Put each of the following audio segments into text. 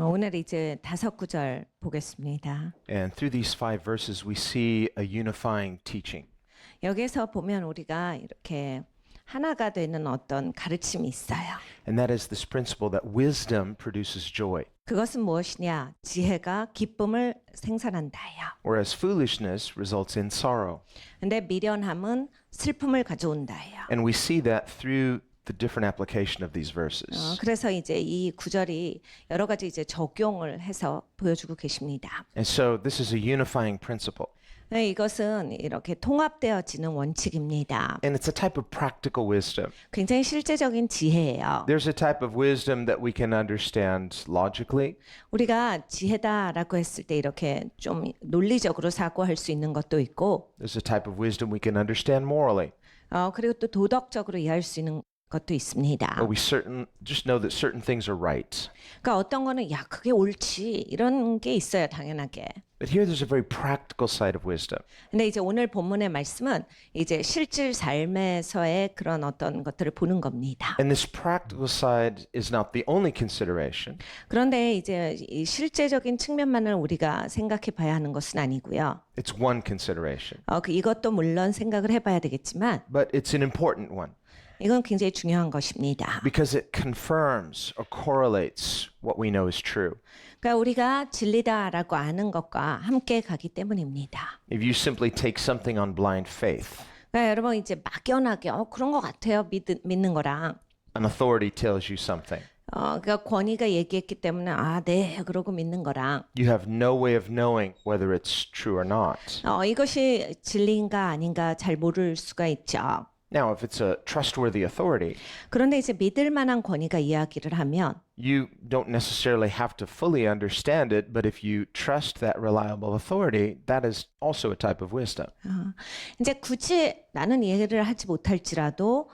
오늘 이제 5구절 보겠습니다. And through these 5 verses, we see a unifying teaching. 여기서 보면 우리가 이렇게 하나가 되는 어떤 가르침이 있어요. And that is this principle that wisdom produces joy, 그것은 무엇이냐? 지혜가 기쁨을 생산한다요. whereas foolishness results in sorrow. 근데 미련함은 슬픔을 가져온다요. And we see that through the different application of these verses. 그래서 이제 이 구절이 여러 가지 이제 적용을 해서 보여주고 계십니다. And so this is a unifying principle. 이것은 이렇게 통합되어지는 원칙입니다. And it's a type of practical wisdom. 굉장히 실제적인 지혜예요. There's a type of wisdom that we can understand logically. 우리가 지혜다라고 했을 때 이렇게 좀 논리적으로 사고할 수 있는 것도 있고, There's a type of wisdom we can understand morally. 그리고 또 도덕적으로 이해할 수 있는 것도 있습니다. Or we just know that certain things are right. 그러니까 어떤 거는 야 그게 옳지 이런 게 있어요 당연하게. But here there's a very practical side of wisdom. 근데 이제 오늘 본문의 말씀은 이제 실질 삶에서의 그런 어떤 것들을 보는 겁니다. And this practical side is not the only consideration. 그런데 이제 이 실제적인 측면만을 우리가 생각해 봐야 하는 것은 아니고요. It's one consideration. 이것도 물론 생각을 해봐야 되겠지만 But it's an important one 이건 굉장히 중요한 것입니다. because it confirms or correlates what we know is true. 그러니까 우리가 진리다라고 아는 것과 함께 가기 때문입니다. If you simply take something on blind faith, 그러니까 여러분 이제 막연하게 그런 것 같아요 믿는 거랑 an authority tells you something. 그러니까 권위가 얘기했기 때문에 네 그러고 믿는 거랑 You have no way of knowing whether it's true or not. 이것이 진리인가 아닌가 잘 모를 수가 있죠. Now, if it's a trustworthy authority, 그런데 이제 믿을 만한 권위가 이야기를 하면 you don't necessarily have to fully understand it, but if you trust that reliable authority, that is also a type of wisdom. 이제 굳이 나는 이해를 하지 못할지라도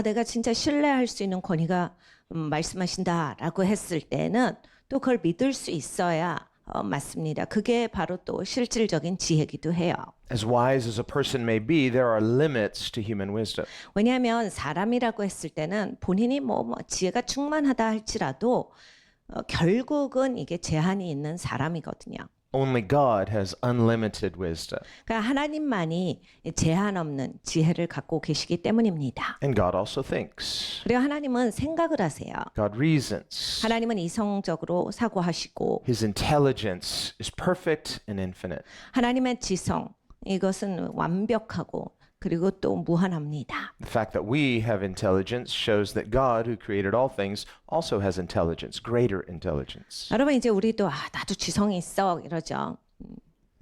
내가 진짜 신뢰할 수 있는 권위가 말씀하신다라고 했을 때는 또 그걸 믿을 수 있어야 맞습니다. 그게 바로 또 실질적인 지혜이기도 해요. As wise as a person may be, there are limits to human wisdom. 왜냐하면 사람이라고 했을 때는 본인이 뭐 지혜가 충만하다 할지라도 결국은 이게 제한이 있는 사람이거든요. Only God has unlimited wisdom. 그러니까 하나님만이 제한 없는 지혜를 갖고 계시기 때문입니다. And God also thinks. 그리고 하나님은 생각을 하세요. God reasons. 하나님은 이성적으로 사고하시고 His intelligence is perfect and infinite. 하나님의 지성 이것은 완벽하고 그리고 또 무한합니다. The fact that we have intelligence shows that God, who created all things, also has intelligence, greater intelligence. 여러분 이제 우리도 나도 지성이 있어 이러죠.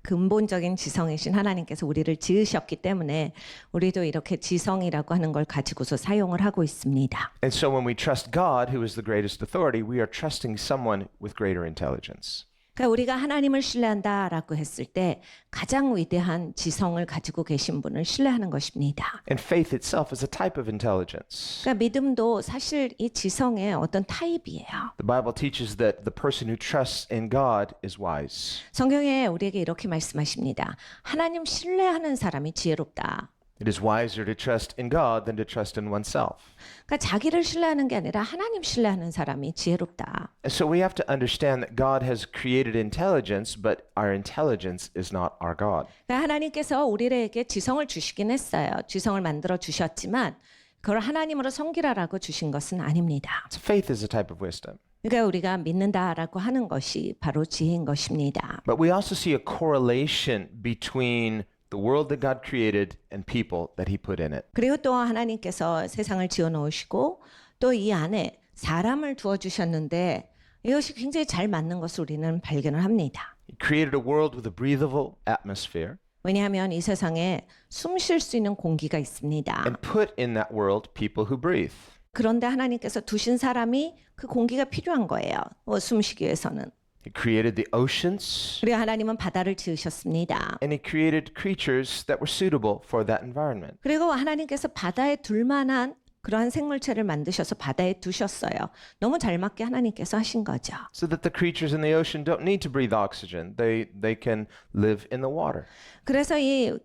근본적인 지성이신 하나님께서 우리를 지으셨기 때문에 우리도 이렇게 지성이라고 하는 걸 가지고서 사용을 하고 있습니다. And so when we trust God, who is the greatest authority, we are trusting someone with greater intelligence. 그러니까 우리가 하나님을 신뢰한다라고 했을 때 가장 위대한 지성을 가지고 계신 분을 신뢰하는 것입니다. And faith itself is a type of intelligence. 그러니까 믿음도 사실 이 지성의 어떤 타입이에요. The Bible teaches that the person who trusts in God is wise. 성경에 우리에게 이렇게 말씀하십니다. 하나님 신뢰하는 사람이 지혜롭다. It is wiser to trust in God than to trust in oneself. 그러니까 자기를 신뢰하는 게 아니라 하나님 신뢰하는 사람이 지혜롭다. And so we have to understand that God has created intelligence, but our intelligence is not our God. 그러니까 하나님께서 우리에게 지성을 주시긴 했어요. 지성을 만들어 주셨지만 그걸 하나님으로 섬기라라고 주신 것은 아닙니다. So faith is a type of wisdom. 그러니까 우리가 믿는다라고 하는 것이 바로 지혜인 것입니다. But we also see a correlation between the world that God created and people that he put in it. 그리고 또 하나님께서 세상을 지어 놓으시고 또 이 안에 사람을 두어 주셨는데 이것이 굉장히 잘 맞는 것을 우리는 발견을 합니다. He created a world with a breathable atmosphere 왜냐하면 이 세상에 숨 쉴 수 있는 공기가 있습니다. and put in that world people who breathe. 그런데 하나님께서 두신 사람이 그 공기가 필요한 거예요. 숨쉬기 위해서는. He created the oceans 그리고 하나님은 바다를 지으셨습니다. and he created creatures that were suitable for that environment. 그리고 하나님께서 바다에 둘 만한 그러한 생물체를 만드셔서 바다에 두셨어요. 너무 잘 맞게 하나님께서 하신 거죠. So that the creatures in the ocean don't need to breathe oxygen. They can live in the water. 그래서 이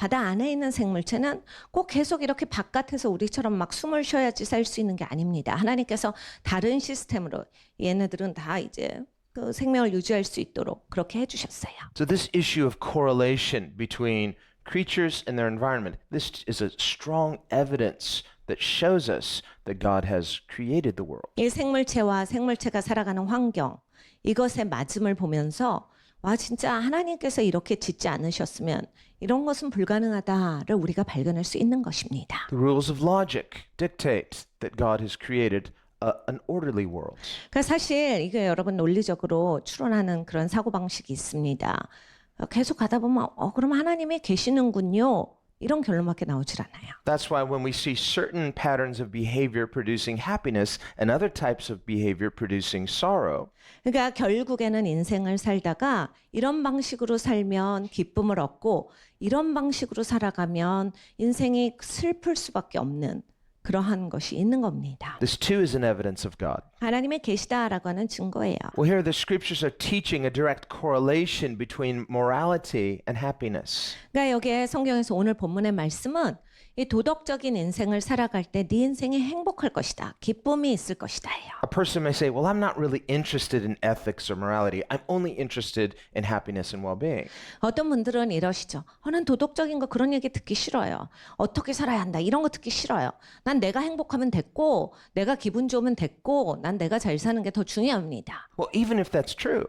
바다 안에 있는 생물체는 꼭 계속 이렇게 바깥에서 우리처럼 막 숨을 쉬어야지 살 수 있는 게 아닙니다. 하나님께서 다른 시스템으로 얘네들은 다 이제 그 생명을 유지할 수 있도록 그렇게 해주셨어요. So this issue of correlation between creatures and their environment, this is a strong evidence that shows us that God has created the world. 이 생물체와 생물체가 살아가는 환경, 이것의 맞음을 보면서 와 진짜 하나님께서 이렇게 짓지 않으셨으면 이런 것은 불가능하다를 우리가 발견할 수 있는 것입니다. The rules of logic dictate that God has created an orderly world. 그러니까 사실 이게 여러분 논리적으로 추론하는 그런 사고방식이 있습니다. 계속 가다 보면 그럼 하나님이 계시는군요. 이런 결론밖에 나오질 않아요. That's why when we see certain patterns of behavior producing happiness and other types of behavior producing sorrow, 그러니까 결국에는 인생을 살다가 이런 방식으로 살면 기쁨을 얻고 이런 방식으로 살아가면 인생이 슬플 수밖에 없는 그러한 것이 있는 겁니다. this too is an evidence of God. 하나님의 계시다라고 하는 증거예요. Well, here the scriptures are teaching a direct correlation between morality and happiness. 그러니까 여기에 성경에서 오늘 본문의 말씀은 이 도덕적인 인생을 살아갈 때 네 인생이 행복할 것이다. 기쁨이 있을 것이다예요. A person may say, well, I'm not really interested in ethics or morality. I'm only interested in happiness and well-being. 어떤 분들은 이러시죠. 난 도덕적인 거 그런 얘기 듣기 싫어요. 어떻게 살아야 한다. 이런 거 듣기 싫어요. 난 내가 행복하면 됐고 내가 기분 좋으면 됐고 난 내가 잘 사는 게 더 중요합니다. Well, even if that's true,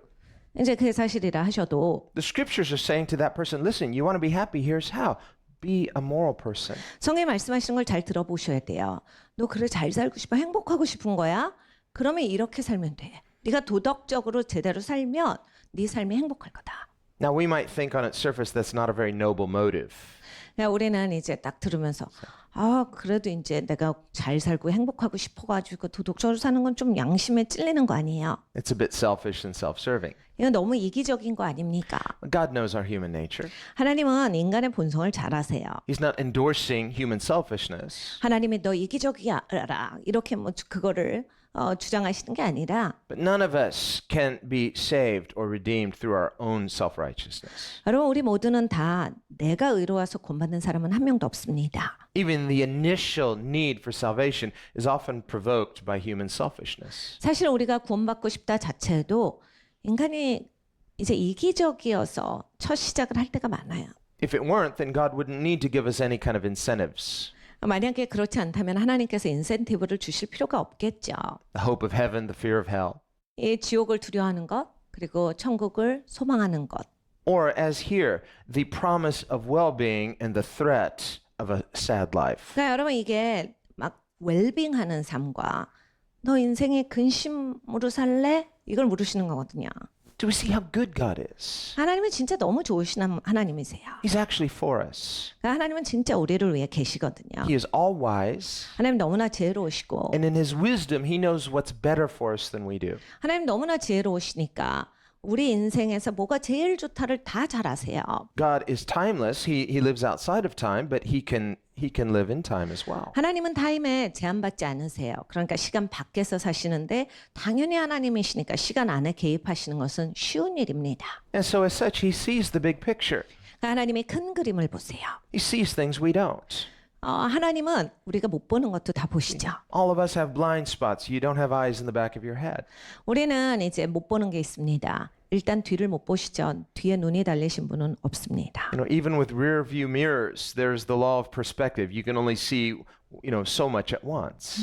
이제 그게 사실이라 하셔도 the scriptures are saying to that person, listen, you want to be happy, here's how. Be a moral person. 성경이 말씀하시는 걸 잘 들어보셔야 돼요. 너 그래 잘 살고 싶어? 행복하고 싶은 거야? 그러면 이렇게 살면 돼. 네가 도덕적으로 제대로 살면 네 삶이 행복할 거다. Now, we might think on its surface that's not a very noble motive. 그러니까 우리는 이제 딱 들으면서 그래도 이제 내가 잘 살고 행복하고 싶어가지고 도덕적으로 사는 건 좀 양심에 찔리는 거 아니에요? It's a bit selfish and self-serving. 이건 너무 이기적인 거 아닙니까? God knows our human nature. 하나님은 인간의 본성을 잘 아세요. He's not endorsing human selfishness, 하나님이 너 이기적이야 이렇게 뭐 그거를 주장하시는 게 아니라 but none of us can be saved or redeemed through our own self-righteousness. 여러분 우리 모두는 다 내가 의로워서 구원받는 사람은 한 명도 없습니다. Even the initial need for salvation is often provoked by human selfishness. 사실 우리가 구원받고 싶다 자체도 인간이 이제 이기적이어서 첫 시작을 할 때가 많아요. If it weren't, then God wouldn't need to give us any kind of incentives. 만약에 그렇지 않다면 하나님께서 인센티브를 주실 필요가 없겠죠. The hope of heaven, the fear of hell. 이 지옥을 두려워하는 것 그리고 천국을 소망하는 것. Or as here, the promise of well-being and the threat of a sad life. 그러니까 여러분 이게 막 웰빙하는 삶과 너 인생에 근심으로 살래? 이걸 물으시는 거거든요. Do we see how good God is? 하나님은 진짜 너무 좋으신 하나님이세요. He's actually for us. 그러니까 하나님은 진짜 우리를 위해 계시거든요. He is all wise, 하나님 너무나 지혜로우시고 and in his wisdom, he knows what's better for us than we do. 하나님 너무나 지혜로우시니까 우리 인생에서 뭐가 제일 좋다를 다 잘 아세요. God is timeless. He lives outside of time, but he can live in time as well. 하나님은 타임에 제한받지 않으세요. 그러니까 시간 밖에서 사시는데 당연히 하나님이시니까 시간 안에 개입하시는 것은 쉬운 일입니다. And so as such, he sees the big picture. 그러니까 하나님의 큰 그림을 보세요. He sees things we don't. 하나님은 우리가 못 보는 것도 다 보시죠. All of us have blind spots. You don't have eyes in the back of your head. 우리는 이제 못 보는 게 있습니다. 일단 뒤를 못 보시죠. 뒤에 눈이 달리신 분은 없습니다. Even with rear view mirrors, there's the law of perspective. You can only see, so much at once.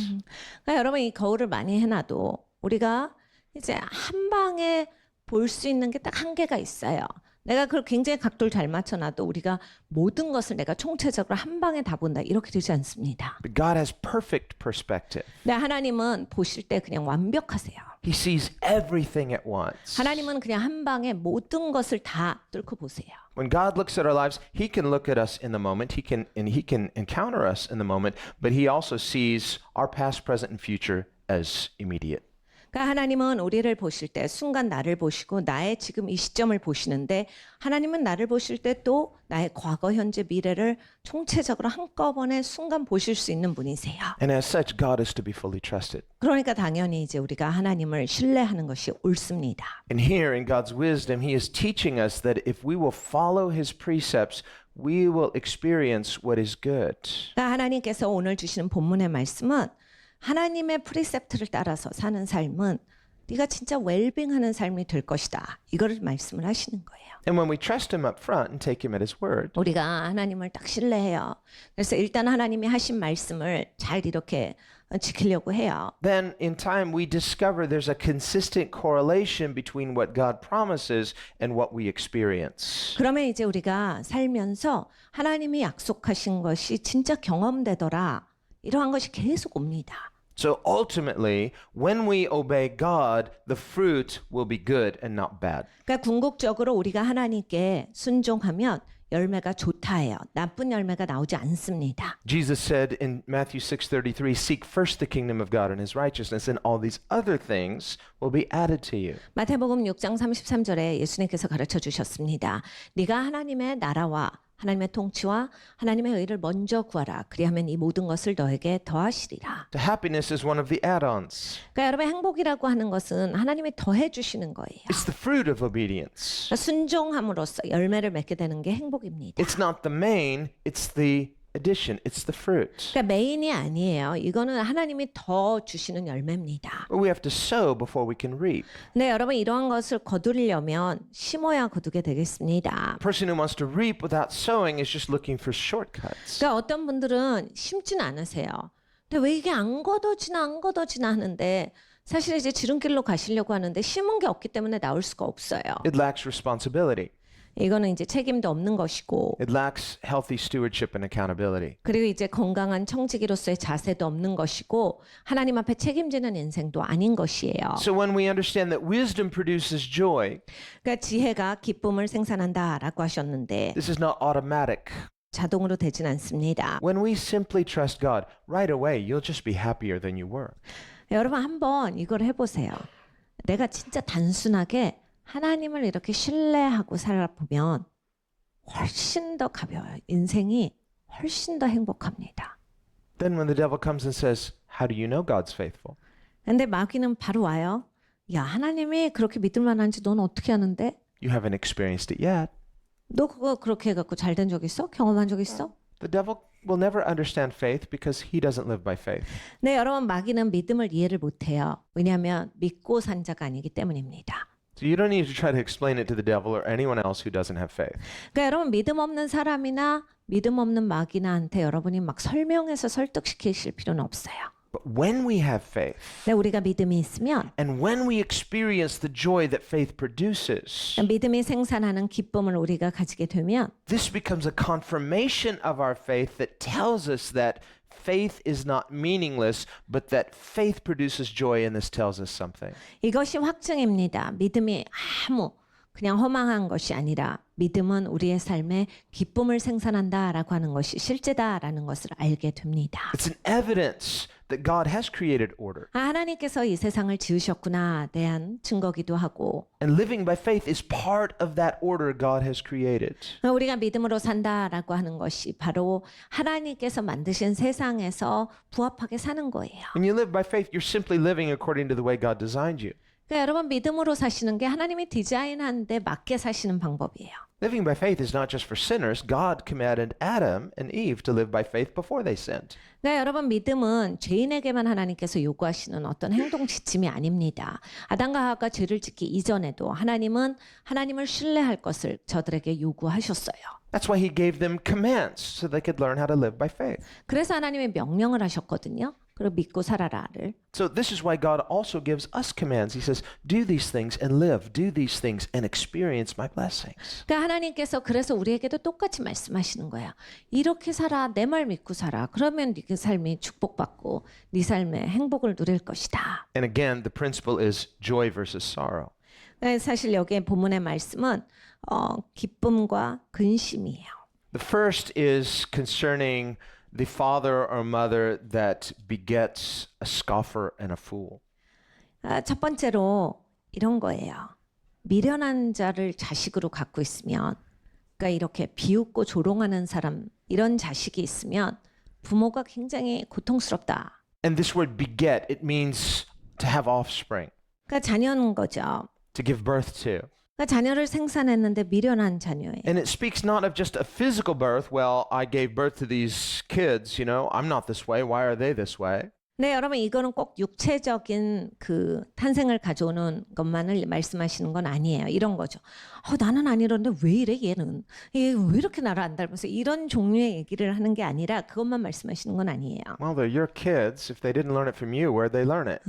그러니까 여러분 이 거울을 많이 해놔도 우리가 이제 한 방에 볼 수 있는 게 딱 한계가 있어요. 내가 그걸 굉장히 각도를 잘 맞춰놔도 우리가 모든 것을 내가 총체적으로 한 방에 다 본다 이렇게 되지 않습니다. But God has perfect perspective. 근데 하나님은 보실 때 그냥 완벽하세요. He sees everything at once. 하나님은 그냥 한 방에 모든 것을 다 뚫고 보세요. When God looks at our lives, He can look at us in the moment. He can encounter us in the moment, but He also sees our past, present, and future as immediate. 그러니까 하나님은 우리를 보실 때 순간 나를 보시고 나의 지금 이 시점을 보시는데 하나님은 나를 보실 때 또 나의 과거, 현재, 미래를 총체적으로 한꺼번에 순간 보실 수 있는 분이세요. And as such, God is to be fully trusted. 그러니까 당연히 이제 우리가 하나님을 신뢰하는 것이 옳습니다. And here in God's wisdom, He is teaching us that if we will follow His precepts, we will experience what is good. 그러니까 하나님께서 오늘 주시는 본문의 말씀은 하나님의 프리셉트를 따라서 사는 삶은 네가 진짜 웰빙하는 삶이 될 것이다. 이거를 말씀을 하시는 거예요. And when we trust him up front and take him at his word, 우리가 하나님을 딱 신뢰해요. 그래서 일단 하나님이 하신 말씀을 잘 이렇게 지키려고 해요. then in time we discover there's a consistent correlation between what God promises and what we experience. 그러면 이제 우리가 살면서 하나님이 약속하신 것이 진짜 경험되더라. 이러한 것이 계속 옵니다. So ultimately, when we obey God, the fruit will be good and not bad. 그러니까 궁극적으로 우리가 하나님께 순종하면 열매가 좋다예요. 나쁜 열매가 나오지 않습니다. Jesus said in Matthew 6:33, "Seek first the kingdom of God and his righteousness, and all these other things will be added to you." 마태복음 6장 33절에 예수님께서 가르쳐 주셨습니다. 네가 하나님의 나라와 하나님의 통치와 하나님의 의를 먼저 구하라. 그리하면 이 모든 것을 너에게 더하시리라. The happiness is one of the add-ons. 그러니까 여러분 행복이라고 하는 것은 하나님이 더해 주시는 거예요. It's the fruit of obedience. 그러니까 순종함으로써 열매를 맺게 되는 게 행복입니다. It's not the main, it's the addition, it's the fruit. 그러니까 메인이 아니에요. 이거는 하나님이 더 주시는 열매입니다. But we have to sow before we can reap. 근데 여러분 이러한 것을 거두려면 심어야 거두게 되겠습니다. A person who wants to reap without sowing is just looking for shortcuts. 그러니까 어떤 분들은 심진 않으세요. 근데 왜 이게 안 걷어지나 하는데 사실 이제 지름길로 가시려고 하는데 심은 게 없기 때문에 나올 수가 없어요. It lacks responsibility. 이거는 이제 책임도 없는 것이고 It lacks healthy stewardship and accountability. 그리고 이제 건강한 청지기로서의 자세도 없는 것이고 하나님 앞에 책임지는 인생도 아닌 것이에요. So when we understand that wisdom produces joy, 그러니까 지혜가 기쁨을 생산한다라고 하셨는데 this is not automatic. 자동으로 되진 않습니다. When we simply trust God, right away you'll just be happier than you were. 여러분 한번 이걸 해보세요. 내가 진짜 단순하게 하나님을 이렇게 신뢰하고 살아보면 훨씬 더 가벼워요. 인생이 훨씬 더 행복합니다. Then when the devil comes and says, "How do you know God's faithful?" 근데 마귀는 바로 와요. 야, 하나님이 그렇게 믿을 만한지 넌 어떻게 아는데? You haven't experienced it yet. 너 그거 그렇게 해갖고 잘 된 적 있어? 경험한 적 있어? The devil will never understand faith because he doesn't live by faith. 네, 여러분 마귀는 믿음을 이해를 못해요. 왜냐하면 믿고 산 자가 아니기 때문입니다. So you don't need to try to explain it to the devil or anyone else who doesn't have faith. 그러니까 여러분 믿음 없는 사람이나 믿음 없는 마귀나한테 여러분이 막 설명해서 설득시키실 필요는 없어요. But when we have faith, 근데 우리가 믿음이 있으면 and when we experience the joy that faith produces, 믿음이 생산하는 기쁨을 우리가 가지게 되면 this becomes a confirmation of our faith that tells us that faith is not meaningless, but that faith produces joy, and this tells us something. 이것이 확증입니다. 믿음이 아무 그냥 허망한 것이 아니라 믿음은 우리의 삶에 기쁨을 생산한다라고 하는 것이 실제다라는 것을 알게 됩니다. It's an evidence that God has created order. 아, 하나님께서 이 세상을 지으셨구나 대한 증거기도 하고 And living by faith is part of that order God has created. 우리가 믿음으로 산다라고 하는 것이 바로 하나님께서 만드신 세상에서 부합하게 사는 거예요. When you live by faith, you're simply living according to the way God designed you. 그러니까 여러분 믿음으로 사시는 게 하나님이 디자인한 데 맞게 사시는 방법이에요. Living by faith is not just for sinners. God commanded Adam and Eve to live by faith before they sinned. 그러니까 여러분 믿음은 죄인에게만 하나님께서 요구하시는 어떤 행동 지침이 아닙니다. 아담과 하와가 죄를 짓기 이전에도 하나님은 하나님을 신뢰할 것을 저들에게 요구하셨어요. That's why he gave them commands so they could learn how to live by faith. 그래서 하나님의 명령을 하셨거든요. 그리고 믿고 살아라를. So this is why God also gives us commands. He says, do these things and live. Do these things and experience my blessings. 그러니까 하나님께서 그래서 우리에게도 똑같이 말씀하시는 거예요. 이렇게 살아. 내 말 믿고 살아. 그러면 네 삶이 축복받고 네 삶에 행복을 누릴 것이다. And again, the principle is joy versus sorrow. 사실 여기에 본문의 말씀은 기쁨과 근심이에요. The first is concerning the father or mother that begets a scoffer and a fool. 첫 번째로 이런 거예요. 미련한 자를 자식으로 갖고 있으면, 그러니까 이렇게 비웃고 조롱하는 사람, 이런 자식이 있으면 부모가 굉장히 고통스럽다. And this word beget, it means to have offspring, 그러니까 자녀인 거죠. to give birth to. 그러니까 자녀를 생산했는데 미련한 자녀예요. And it speaks not of just a physical birth. Well, I gave birth to these kids, you know, I'm not this way. Why are they this way? 네, 여러분 이거는 꼭 육체적인 그 탄생을 가져오는 것만을 말씀하시는 건 아니에요. 이런 거죠. 나는 안 이러는데 왜 이래 얘는? 얘 왜 이렇게 나를 안 닮아서 이런 종류의 얘기를 하는 게 아니라 그것만 말씀하시는 건 아니에요. Well, they're your kids. If they didn't learn it from you, where'd they learn it?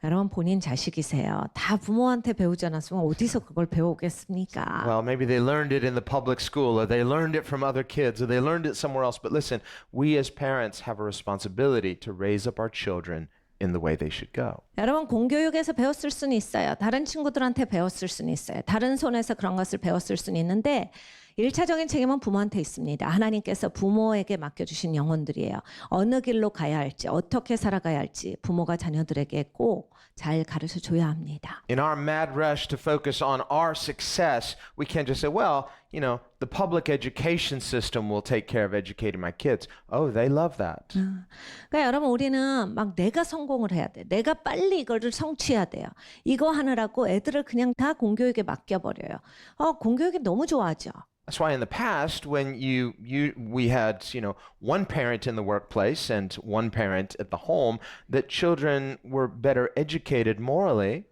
여러분 본인 자식이세요. 다 부모한테 배우지 않았으면 어디서 그걸 배우겠습니까? Well, maybe they learned it in the public school, or they learned it from other kids, or they learned it somewhere else. But listen, we as parents have a responsibility to raise up our children in the way they should go. 여러분 공교육에서 배웠을 수는 있어요. 다른 친구들한테 배웠을 수는 있어요. 다른 손에서 그런 것을 배웠을 수는 있는데 1차적인 책임은 부모한테 있습니다. 하나님께서 부모에게 맡겨주신 영혼들이에요. 어느 길로 가야 할지, 어떻게 살아가야 할지 부모가 자녀들에게 꼭 잘 가르쳐 줘야 합니다. In our mad rush to focus on our success, we can't just say, well, you know, the public education system will take care of educating my kids. Oh, they love that. 그러니까 여러분 우리는 막 내가 성공을 해야 돼. 내가 빨리 이거를 성취해야 돼요. 이거 하느라고 애들을 그냥 다 공교육에 맡겨버려요. 공교육이 너무 좋아하죠. That's why in the past, when we had, you know, one parent in the workplace and one parent at the home, that children were better educated morally.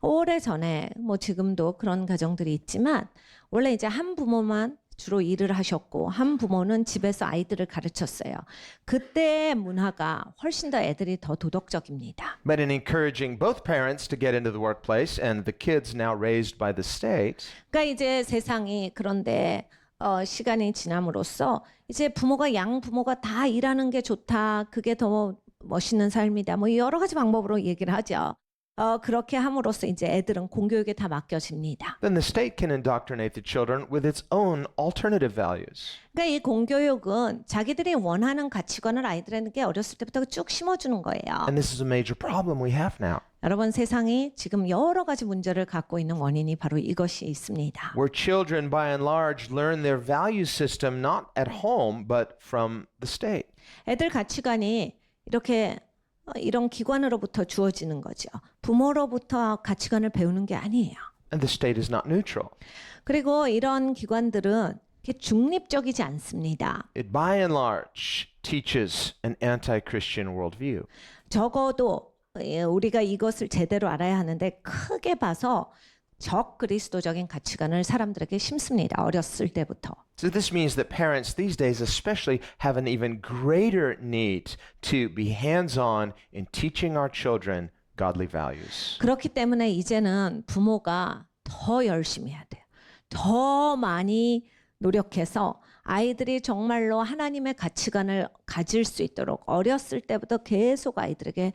오래전에 뭐 지금도 그런 가정들이 있지만 원래 이제 한 부모만 주로 일을 하셨고 한 부모는 집에서 아이들을 가르쳤어요. 그때의 문화가 훨씬 더 애들이 더 도덕적입니다. But in encouraging both parents to get into the workplace and the kids now raised by the state, 그러니까 이제 세상이 그런데 시간이 지남으로써 이제 부모가 양부모가 다 일하는 게 좋다. 그게 더 멋있는 삶이다. 뭐 여러 가지 방법으로 얘기를 하죠. 그렇게 함으로써 이제 애들은 공교육에 다 맡겨집니다. then the state can indoctrinate the children with its own alternative values. 그러니까 이 공교육은 자기들이 원하는 가치관을 아이들에게 어렸을 때부터 쭉 심어주는 거예요. And this is a major problem we have now. 여러분 세상이 지금 여러 가지 문제를 갖고 있는 원인이 바로 이것이 있습니다. Where children by and large learn their value system not at home but from the state. 애들 가치관이 이렇게 이런 기관으로부터 주어지는 거죠. 부모로부터 가치관을 배우는 게 아니에요. And the state is not neutral. 그리고 이런 기관들은 이렇게 중립적이지 않습니다. It by and large teaches an anti-Christian worldview. 적어도 우리가 이것을 제대로 알아야 하는데 크게 봐서 적그리스도적인 가치관을 사람들에게 심습니다. 어렸을 때부터. So this means that parents these days especially have an even greater need to be hands-on in teaching our children godly values. 그렇기 때문에 이제는 부모가 더 열심히 해야 돼요. 더 많이 노력해서 아이들이 정말로 하나님의 가치관을 가질 수 있도록 어렸을 때부터 계속 아이들에게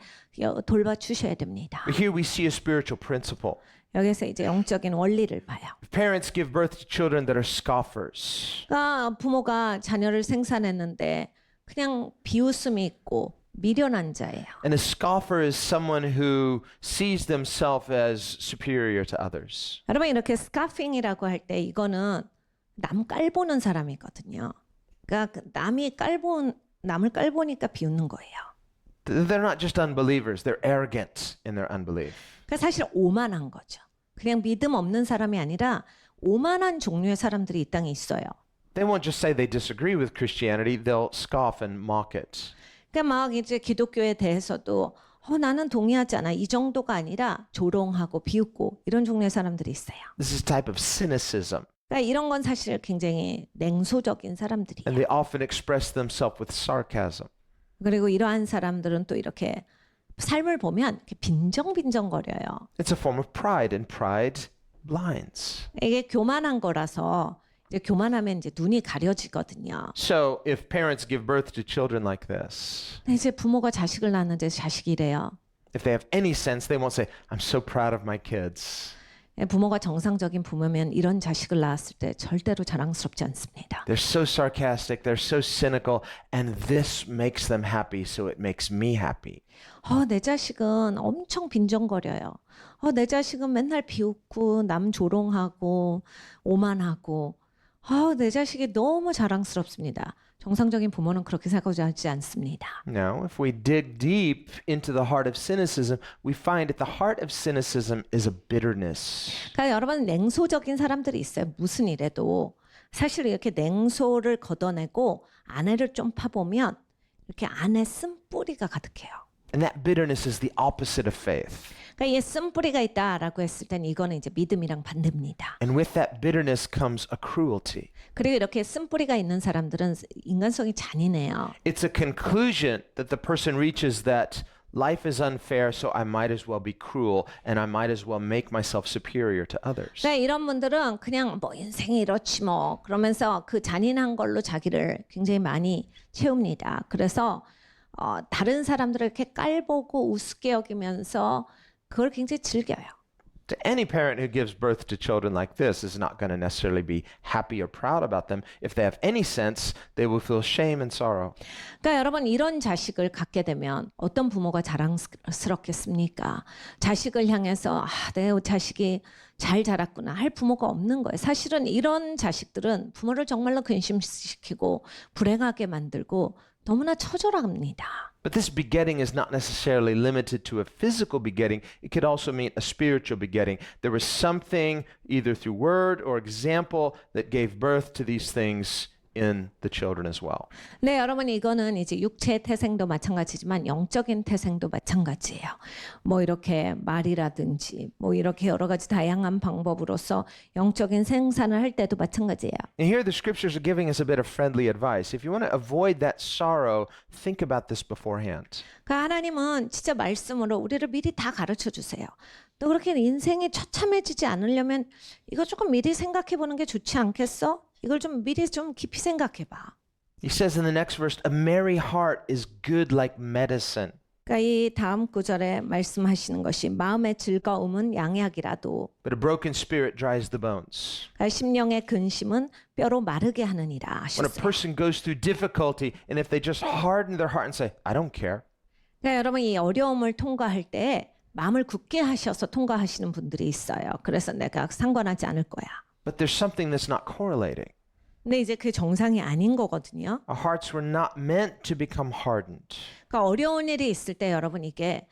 돌봐주셔야 됩니다. But here we see a spiritual principle. 여기서 이제 영적인 원리를 봐요. If parents give birth to children that are scoffers, 그러니까 부모가 자녀를 생산했는데 그냥 비웃음이 있고 미련한 자예요. and a scoffer is someone who sees themselves as superior to others. 여러분 이렇게 스카핑이라고 할 때 이거는 남 깔보는 사람이거든요. 그러니까 남을 깔보니까 비웃는 거예요. They're not just unbelievers, they're arrogant in their unbelief. 그러니까 사실 오만한 거죠. 그냥 믿음 없는 사람이 아니라 오만한 종류의 사람들이 이 땅에 있어요. They won't just say they disagree with Christianity, they'll scoff and mock it. 그러니까 막 이제 기독교에 대해서도 나는 동의하지 않아. 이 정도가 아니라 조롱하고 비웃고 이런 종류의 사람들이 있어요. This is a type of cynicism, 그러니까 이런 건 사실 굉장히 냉소적인 and 사람들이에요. they often express themselves with sarcasm. 그리고 이러한 사람들은 또 이렇게 삶을 보면 이렇게 빈정빈정거려요. It's a form of pride, and pride blinds. 이게 교만한 거라서 이제 교만하면 이제 눈이 가려지거든요. So if parents give birth to children like this, 근데 이제 부모가 자식을 낳는데 자식이 이래요. if they have any sense, they won't say, I'm so proud of my kids. 부모가 정상적인 부모면 이런 자식을 낳았을 때 절대로 자랑스럽지 않습니다. They're so sarcastic, they're so cynical, and this makes them happy, so it makes me happy. 내 자식은 엄청 빈정거려요. 내 자식은 맨날 비웃고 남 조롱하고 오만하고 내 자식이 너무 자랑스럽습니다. 정상적인 부모는 그렇게 생각하지 않습니다. Now, if we dig deep into the heart of cynicism, we find at the heart of cynicism is a bitterness. 그러니까 여러분 냉소적인 사람들이 있어요. 무슨 일에도 사실 이렇게 냉소를 걷어내고 안에를 좀 파보면 이렇게 안에 쓴뿌리가 가득해요. And that bitterness is the opposite of faith. 그러니까 이 쓴뿌리가 있다라고 했을 땐 이거는 이제 믿음이랑 반대입니다. And with that bitterness comes a cruelty. 그리고 이렇게 쓴뿌리가 있는 사람들은 인간성이 잔인해요. It's a conclusion that the person reaches that life is unfair, so I might as well be cruel and I might as well make myself superior to others. 그러니까 이런 분들은 그냥 뭐 인생이 이렇지 뭐 그러면서 그 잔인한 걸로 자기를 굉장히 많이 채웁니다. 그래서 다른 사람들을 이렇게 깔보고 우습게 여기면서 그걸 굉장히 즐겨요. To any parent who gives birth to children like this is not going to necessarily be happy or proud about them. If they have any sense, they will feel shame and sorrow. 그러니까 여러분 이런 자식을 갖게 되면 어떤 부모가 자랑스럽겠습니까? 자식을 향해서 내 자식이 잘 자랐구나 할 부모가 없는 거예요. 사실은 이런 자식들은 부모를 정말로 근심시키고 불행하게 만들고 너무나 처절합니다. But this begetting is not necessarily limited to a physical begetting. It could also mean a spiritual begetting. There was something, either through word or example, that gave birth to these things in the children as well. 네, 여러분 이거는 이제 육체의 태생도 마찬가지지만 영적인 태생도 마찬가지예요. 뭐 이렇게 말이라든지 뭐 이렇게 여러 가지 다양한 방법으로서 영적인 생산을 할 때도 마찬가지예요. And here the scriptures are giving us a bit of friendly advice. If you want to avoid that sorrow, think about this beforehand. 그러니까 하나님은 진짜 말씀으로 우리를 미리 다 가르쳐 주세요. 또 그렇게 인생이 처참해지지 않으려면 이거 조금 미리 생각해 보는 게 좋지 않겠어? 이걸 좀 미리 좀 깊이 생각해 봐. He says in the next verse, a merry heart is good like medicine. 그러니까 이 다음 구절에 말씀하시는 것이 마음의 즐거움은 양약이라도 But a broken spirit dries the bones. 그러니까 심령의 근심은 뼈로 마르게 하느니라 When a 하셨어요. person goes through difficulty and if they just harden their heart and say, I don't care, 그러니까 여러분 이 어려움을 통과할 때 마음을 굳게 하셔서 통과하시는 분들이 있어요. 그래서 내가 상관하지 않을 거야. but there's something that's not correlating. 근데 이제 그 정상이 아닌 거거든요. Our hearts were not meant to become hardened. 그러니까 어려운 일이 있을 때 여러분 이게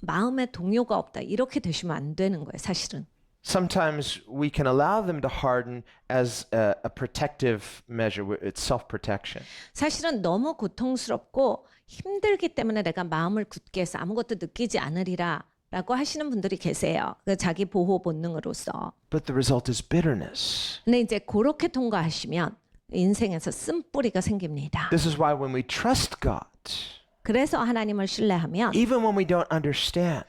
마음에 동요가 없다 이렇게 되시면 안 되는 거예요. 사실은. Sometimes we can allow them to harden as a protective measure. It's self-protection. 사실은 너무 고통스럽고 힘들기 때문에 내가 마음을 굳게 해서 아무것도 느끼지 않으리라 라고 하시는 분들이 계세요. 그 자기 보호 본능으로서. But the result is bitterness. 근데 이제 그렇게 통과하시면 인생에서 쓴뿌리가 생깁니다. This is why when we trust God, 그래서 하나님을 신뢰하면 even when we don't understand,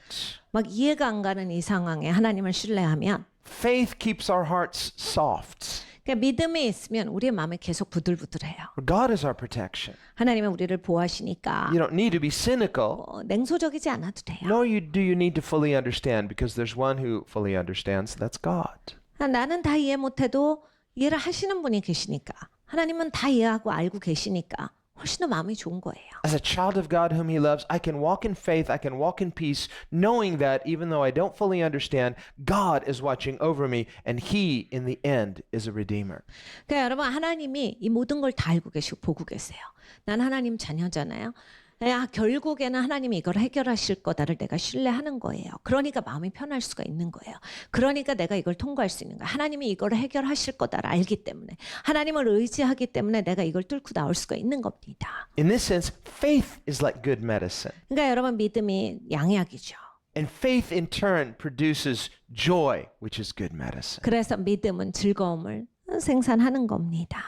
막 이해가 안 가는 이 상황에 하나님을 신뢰하면 faith keeps our hearts soft. 그러니까 믿음이 있으면 우리의 마음이 계속 부들부들해요. God is our protection. 하나님은 우리를 보호하시니까 You don't need to be cynical, 냉소적이지 않아도 돼요. nor do you need to fully understand, because there's one who fully understands. That's God. 나는 다 이해 못해도 이해를 하시는 분이 계시니까 하나님은 다 이해하고 알고 계시니까 훨씬 더 마음이 좋은 거예요. As a child of God whom He loves, I can walk in faith, I can walk in peace, knowing that even though I don't fully understand, God is watching over me, and He, in the end, is a redeemer. 그러니까 여러분 하나님이 이 모든 걸 다 알고 계시고 보고 계세요. 난 하나님 자녀잖아요. 결국에는 하나님이 이걸 해결하실 거다를 내가 신뢰하는 거예요. 그러니까 마음이 편할 수가 있는 거예요. 그러니까 내가 이걸 통과할 수 있는 거예요. 하나님이 이걸 해결하실 거다를 알기 때문에 하나님을 의지하기 때문에 내가 이걸 뚫고 나올 수가 있는 겁니다. In this sense, faith is like good medicine. 그러니까 여러분 믿음이 양약이죠. And faith in turn produces joy, which is good medicine. 그래서 믿음은 즐거움을 생산하는 겁니다.